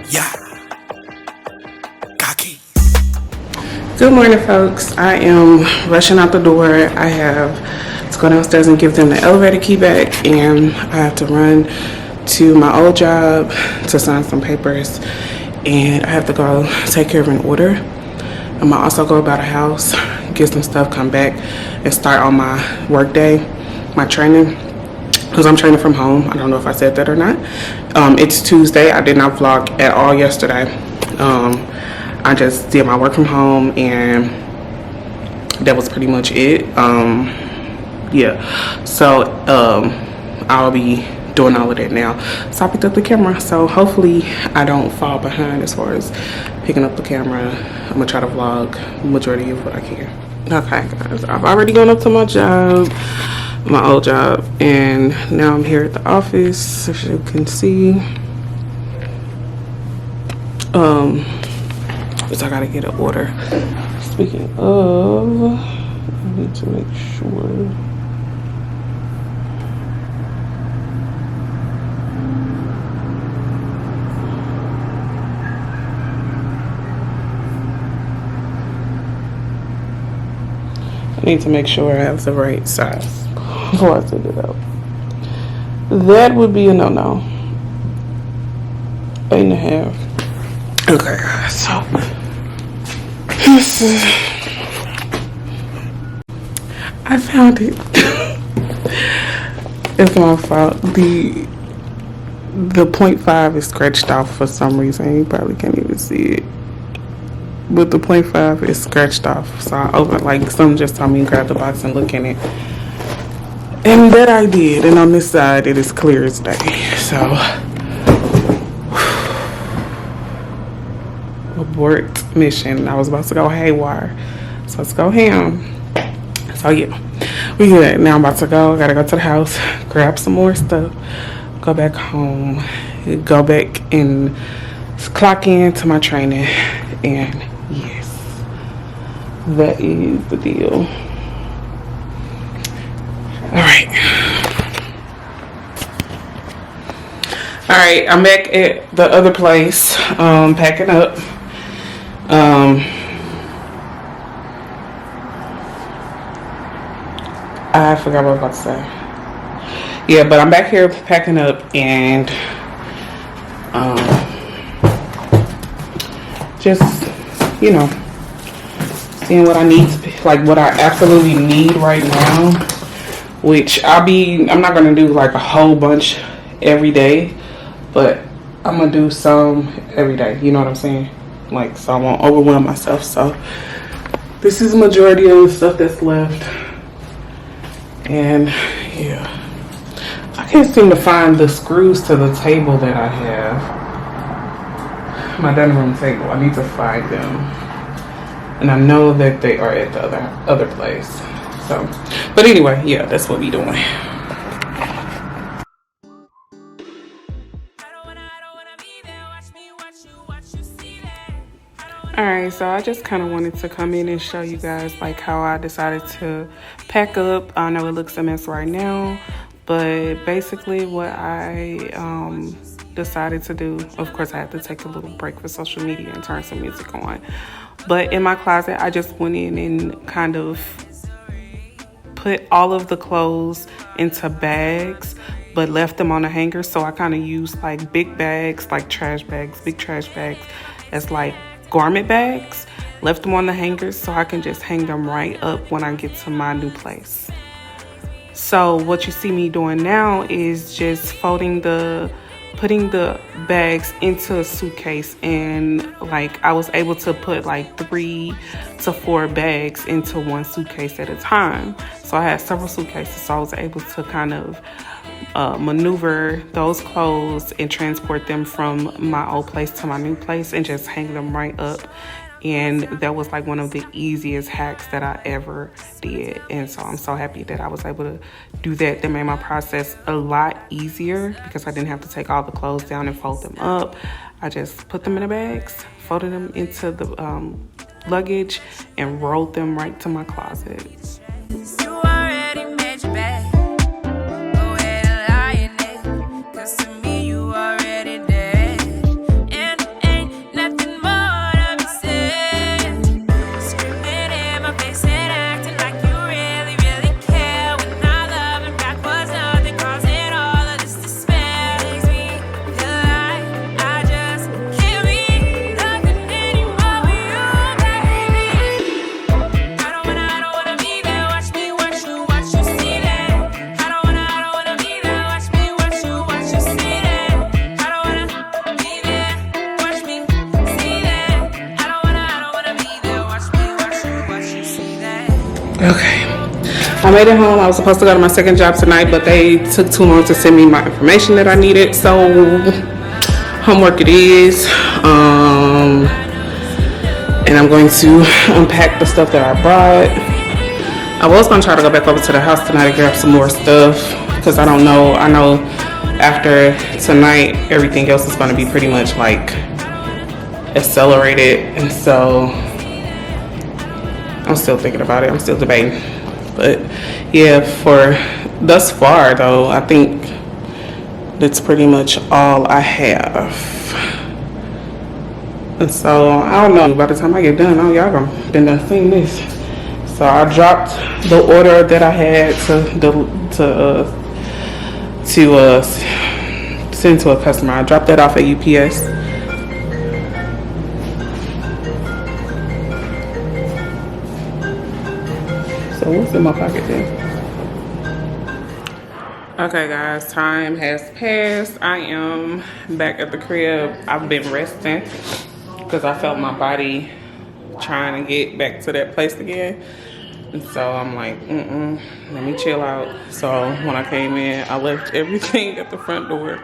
Yeah, cocky. Good morning, folks. I am rushing out the door. I have to go downstairs and give them the elevator key back, and I have to run to my old job to sign some papers, and I have to go take care of an order. I'm gonna also go about a house, get some stuff, come back, and start on my work day, my training, because I'm training from home. I don't know if I said that or not. It's Tuesday. I did not vlog at all yesterday. I just did my work from home, and that was pretty much it. Yeah, so I'll be doing all of that now. So I picked up the camera, so hopefully I don't fall behind as far as picking up the camera. I'm gonna try to vlog majority of what I can. Okay, guys, I've already gone up to my job, my old job, and now I'm here at the office, as you can see. So I gotta get an order. Speaking of, I need to make sure. I need to make sure I have the right size before I send it out. That would be a no-no. 8.5. Okay, so I found it. It's my fault. The 0.5 is scratched off for some reason. You probably can't even see it. But the 0.5 is scratched off. So I opened, like, someone just told me to grab the box and look in it. And that I did. And on this side, it is clear as day. So, abort mission. I was about to go haywire. So let's go ham. So yeah, we good. Now I'm about to go. Gotta go to the house, grab some more stuff, go back home, go back and clock in to my training. And yes, that is the deal. All right, I'm back at the other place, packing up. I forgot what I was about to say. Yeah, but I'm back here packing up and just, seeing what I need to, like what I absolutely need right now, which I'm not going to do like a whole bunch every day, but I'm going to do some every day. You know what I'm saying? Like, so I won't overwhelm myself. So this is the majority of the stuff that's left. And yeah, I can't seem to find the screws to the table that I have. My dining room table. I need to find them. And I know that they are at the other place. So, but anyway, yeah, that's what we doing. Alright, so I just kind of wanted to come in and show you guys like how I decided to pack up. I know it looks a mess right now, but basically what I decided to do, of course I had to take a little break for social media and turn some music on. But in my closet, I just went in and kind of put all of the clothes into bags, but left them on a hanger. So I kind of used like big bags, like trash bags, big trash bags as like garment bags, left them on the hangers so I can just hang them right up when I get to my new place. So what you see me doing now is just putting the bags into a suitcase, and like I was able to put like 3 to 4 bags into one suitcase at a time. So I had several suitcases, so I was able to kind of maneuver those clothes and transport them from my old place to my new place and just hang them right up. And that was like one of the easiest hacks that I ever did. And so I'm so happy that I was able to do that. That made my process a lot easier because I didn't have to take all the clothes down and fold them up. I just put them in the bags, folded them into the luggage, and rolled them right to my closet. You already made your bed. Go ahead and lie in it. 'Cause to me you already dead. And Okay. I made it home. I was supposed to go to my second job tonight, but they took too long to send me my information that I needed. So homework it is. And I'm going to unpack the stuff that I brought. I was going to try to go back over to the house tonight and grab some more stuff because I don't know. I know after tonight, everything else is going to be pretty much like accelerated. And so I'm still thinking about it. I'm still debating. But yeah, for thus far though, I think that's pretty much all I have. And so I don't know, by the time I get done, y'all gonna been done seeing this. So I dropped the order that I had to send to a customer. I dropped that off at UPS. So what's in my pocket then? Okay guys, time has passed. I am back at the crib. I've been resting because I felt my body trying to get back to that place again. And so I'm like, let me chill out. So when I came in, I left everything at the front door.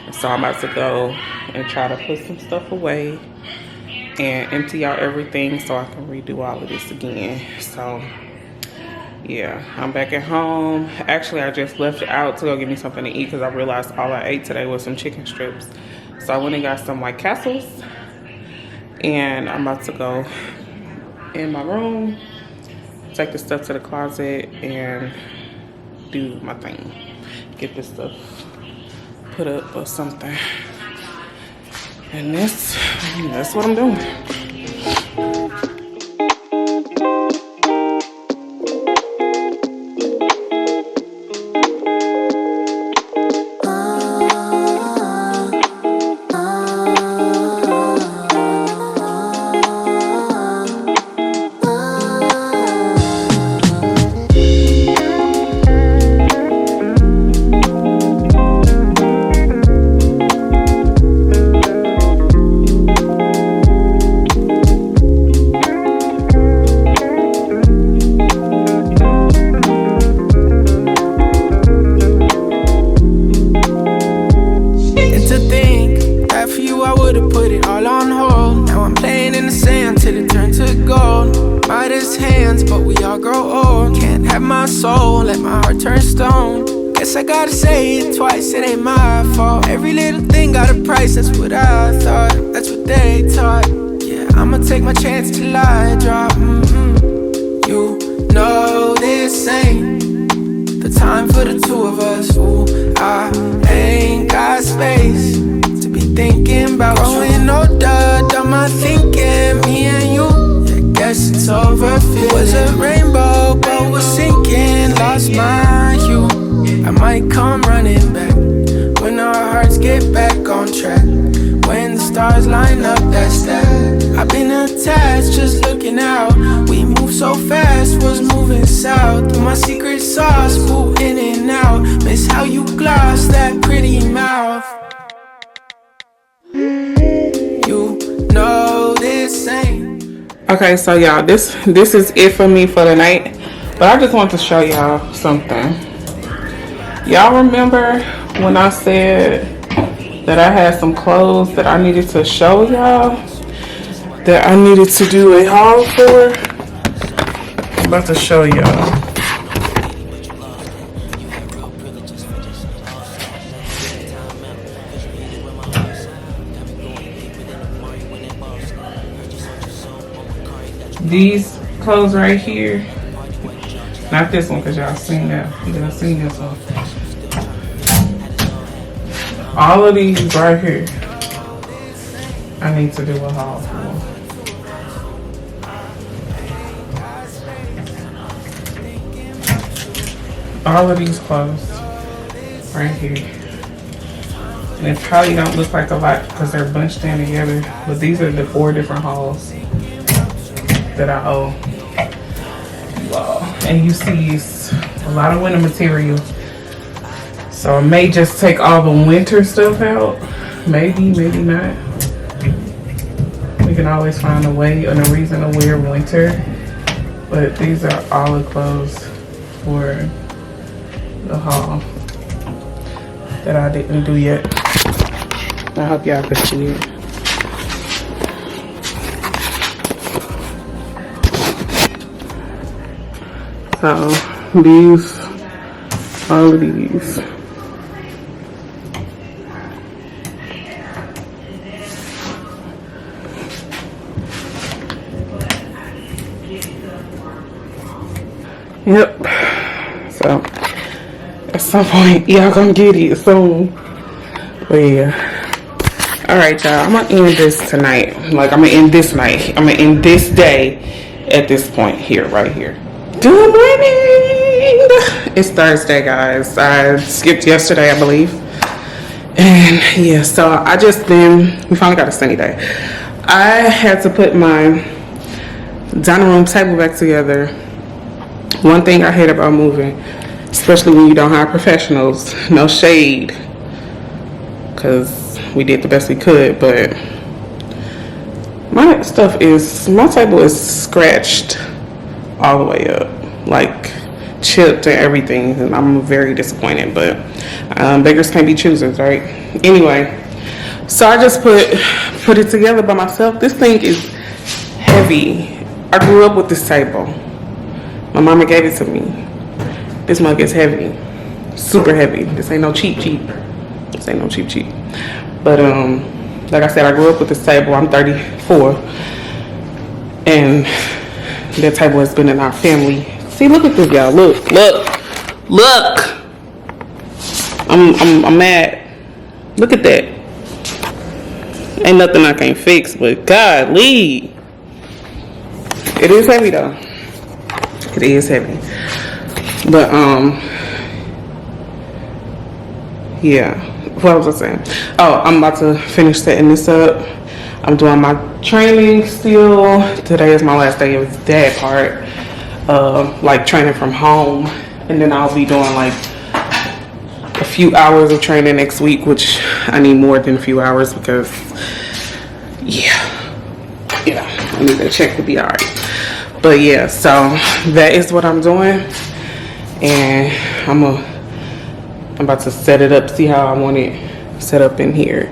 And so I'm about to go and try to put some stuff away and empty out everything so I can redo all of this again. So yeah, I'm back at home. Actually, I just left out to go get me something to eat because I realized all I ate today was some chicken strips. So I went and got some White Castles. And I'm about to go in my room, take the stuff to the closet, and do my thing. Get this stuff put up or something. And that's what I'm doing. soul, let my heart turn stone. Guess I gotta say it twice, it ain't my fault. Every little thing got a price, that's what I thought, that's what they taught. Yeah, I'ma take my chance till I drop. You know this ain't the time for the two of us. Ooh, I ain't got space to be thinking about growing older, done my thinking, me and you. Guess it's over. It was a rainbow, but was sinking. Lost my hue. I might come running back when our hearts get back on track. When the stars line up, that's that. I've been attached, just looking out. We move so fast, was moving south. My secret sauce, flew in and out. Miss how you gloss that pretty mouth. You know this ain't. Okay, so y'all, this is it for me for the night. But I just want to show y'all something. Y'all remember when I said that I had some clothes that I needed to show y'all? That I needed to do a haul for? I'm about to show y'all. These clothes right here, not this one because y'all seen that. Y'all seen this one. All of these right here, I need to do a haul for. All of these clothes right here. And it probably don't look like a lot because they're bunched in together, but these are the 4 different hauls that I owe you all. And you see it's a lot of winter material. So I may just take all the winter stuff out. Maybe, maybe not. We can always find a way and a reason to wear winter But these are all the clothes for the haul that I didn't do yet. I hope y'all can see it. So these, all of these. Yep. So at some point y'all gonna get it soon. But yeah. Alright y'all, I'm gonna end this tonight. Like I'm gonna end this night. I'm gonna end this day at this point here, right here. Good morning! It's Thursday, guys. I skipped yesterday, I believe. And yeah, so we finally got a sunny day. I had to put my dining room table back together. One thing I hate about moving, especially when you don't hire professionals, no shade, because we did the best we could, but my table is scratched all the way up, like chipped and everything, and I'm very disappointed, but beggars can't be choosers, right? Anyway, so I just put it together by myself. This thing is heavy. I grew up with this table. My mama gave it to me. This mug is heavy, super heavy. This ain't no cheap. This ain't no cheap. But like I said, I grew up with this table. I'm 34, and that table has been in our family. See, look at this, y'all. Look. I'm mad. Look at that. Ain't nothing I can't fix, but golly, it is heavy though. It is heavy. But yeah. What was I saying? Oh, I'm about to finish setting this up. I'm doing my training still. Today is my last day of that part. Like training from home. And then I'll be doing like a few hours of training next week, which I need more than a few hours because I need to check to be alright. But yeah, so that is what I'm doing, and I'm about to set it up, see how I want it set up in here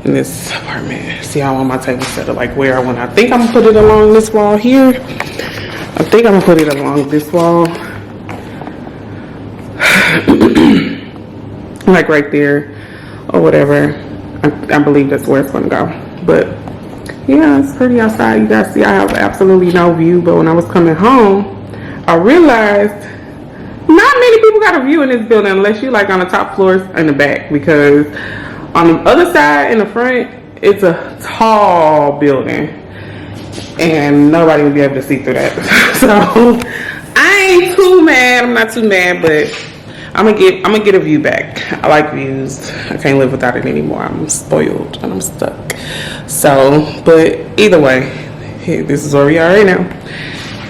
in this apartment. See how I want my table set up, like where I want. I think I'm gonna put it along this wall here. I think I'm gonna put it along this wall, like right there or whatever. I believe that's where it's gonna go. But yeah, it's pretty outside. You guys see I have absolutely no view, but when I was coming home, I realized not many people got a view in this building unless you like on the top floors in the back, because on the other side in the front, it's a tall building and nobody will be able to see through that. So I ain't too mad. I'm not too mad, but I'm gonna get a view back. I like views. I can't live without it anymore. I'm spoiled and I'm stuck. So, but either way, hey, this is where we are right now.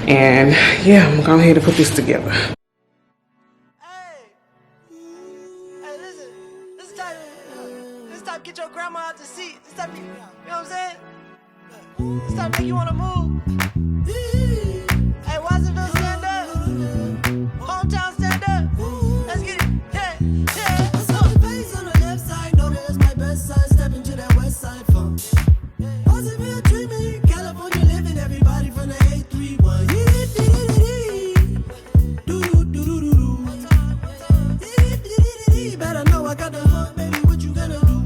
And yeah, I'm going ahead and put this together. Hey, listen. This time get your grandma out the seat. This time, you know what I'm saying? This time make you wanna move. Hey, Watsonville, stand up. Hometown, stand up. Let's get it. Yeah. I saw the face on the left side. Know that it's my best side. Step into that west side phone. Watsonville, dreaming. California living. Everybody from the 831. Better know I got the hook, baby. What you gonna do?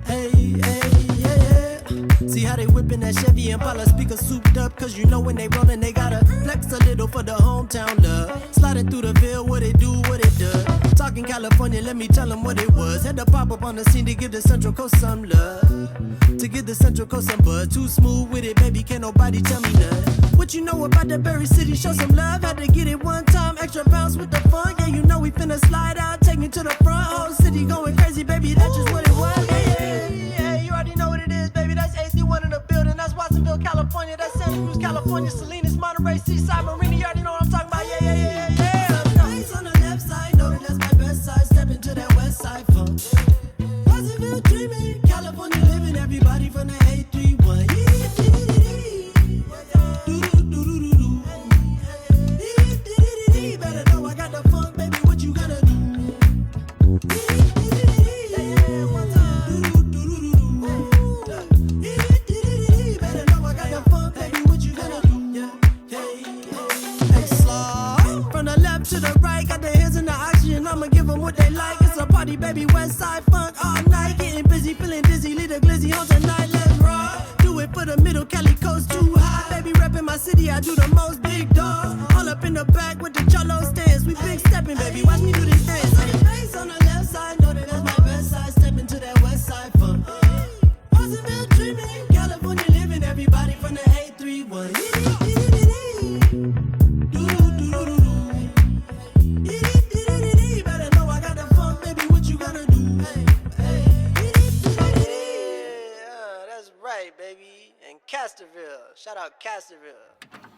Hey, yeah. See how they whipping that Chevy Impala, speakers souped up, cause you know when they rollin', they gotta flex a little for the hometown love. Sliding through the Ville, what it do, what it does. Talking California, let me tell them what it was. Had to pop up on the scene to give the Central Coast some love. To give the Central Coast some buzz. Too smooth with it, baby, can't nobody tell me nothing. What you know about the Berry City? Show some love, had to get it one time. Extra bounce with the fun, yeah, you know we finna slide out. Take me to the front, whole city going crazy, baby, that's just what it was. Yeah, you already know what it is, baby, that's AC1 in the building. That's Watsonville, California, that's Santa Cruz, California, Salinas, Monterey, Seaside, Marina, you already know what I'm talking about. Yeah. On the left side, know that that's my best side. Step into that west side phone. Watsonville dreaming, California living. Everybody from the 831. party, baby, west side funk all night. Getting busy, feeling dizzy, lead a glizzy on tonight, let's roll. Do it for the middle, Cali coast too high. Baby, reppin' my city, I do the most big dogs. All up in the back with the cholo stance. We big steppin', baby, watch me do this dance. Face on the left side, know that that's my best side. Step into that west side funk. Roosevelt dreaming, California living, everybody from the 831. Better know I got the funk, baby, what you gonna do? Yeah, that's right, baby. And Casterville, shout out Casterville.